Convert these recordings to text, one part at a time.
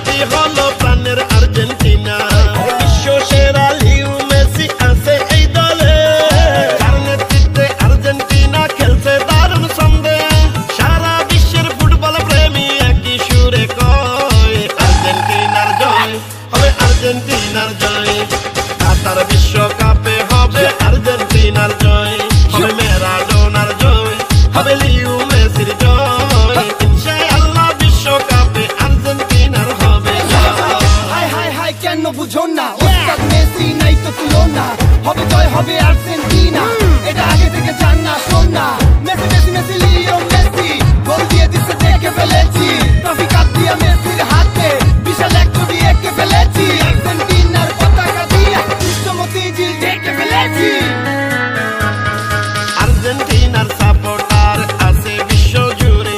নামটি হলো প্রাণের আর্জেন্টিনা। বিশ্ব সেরা লিও মেসি আছে এই দলে, যার নেতৃত্বে আর্জেন্টিনা খেলছে দারুণ ছন্দে। সারা বিশ্বের ফুটবল প্রেমী একই সুরে কয় আর্জেন্টিনার জয় হবে, আর্জেন্টিনার জয়। কাতার বিশ্বকাপে হবে আর্জেন্টিনার জয়, হবে ম্যারাডোনার জয়, হবে লিও মেসির জয়। ইনশাআল্লাহ বিশ্বকাপে আর্জেন্টিনার হবে জয়। হাই হাই হাই কেন বুঝো না, ওস্তাদ মেসি নাই তো তুলনা, হবে জয় হবে আর্জেন্টিনা, এটা আগে থেকে জান না শোন না। Messi Messi Messi Leo Messi গোল দিয়ে দিচ্ছে দেখে ফেলেছি, ট্রফি কাপ দিয়ে মেসির হাতে বিশাল এক ছবি এঁকে ফেলেছি, আর্জেন্টিনার পতাকা দিয়ে বিশ্বমতি জিল দেখে ফেলেছি। আর্জেন্টিনার সাপোর্টার আছে বিশ্ব জুড়ে,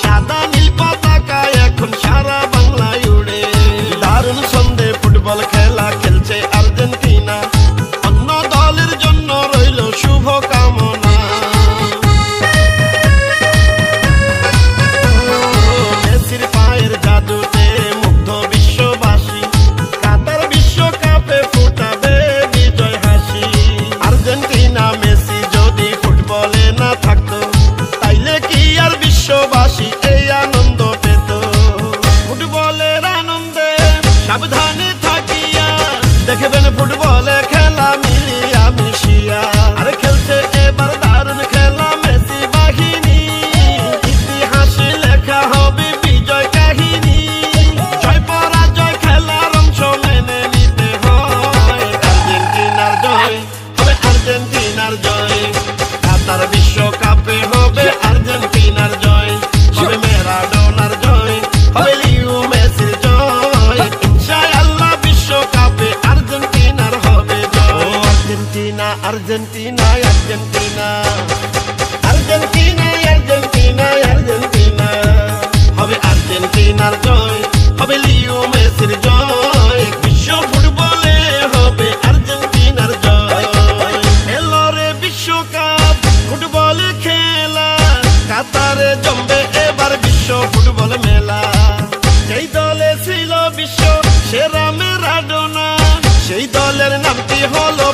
সাদা নীল পতাকা এখন সারা বাংলায় উড়ে। দারুণ ছন্দে ফুটবল খেলা খেলছে আর্জেন্টিনা, অন্য দলের জন্য রইল শুভ কামনা। মেসির পায়ের জাদুতে মুগ্ধ বিশ্ববাসী, কাতার বিশ্বকাপে ফুটাবে বিজয় হাসি। আর্জেন্টিনা মেসি যদি ফুটবলে না থাকতো, তাইলে কি আর বিশ্ববাসী এই আনন্দ পেত? ফুটবলের আনন্দে সাবধানে থাকিয়া দেখবেন ফুটবলে খেলা মিলিয়া মিশিয়া। আর খেলছে এবার দারুণ খেলা মেসি বাহিনী, ইতিহাসে লেখা হবে বিজয় কাহিনী। জয় পরাজয় খেলার অংশ মেনে নিতে হয়, আর্জেন্টিনার জয় হবে, আর্জেন্টিনার জয়। কাতার বিশ্বকাপে হবে আর্জেন্টিনার জয়, হবে ম্যারাডোনার জয়, হবে লিও মেসির জয়। ইনশাআল্লাহ বিশ্বকাপে আর্জেন্টিনার হবে জয়। Argentina Argentina Argentina, Argentina Argentina Argentina, হবে আর্জেন্টিনার জয়, হবে লিও মেসির জয়। বিশ্ব ফুটবলে হবে আর্জেন্টিনার জয়। এলো রে বিশ্বকাপ ফুটবল খেলা, কাতারে জমবে এবার বিশ্ব ফুটবল মেলা। যেই দলে ছিল বিশ্ব সেরা ম্যারাডোনা, সেই দলের নামটি হলো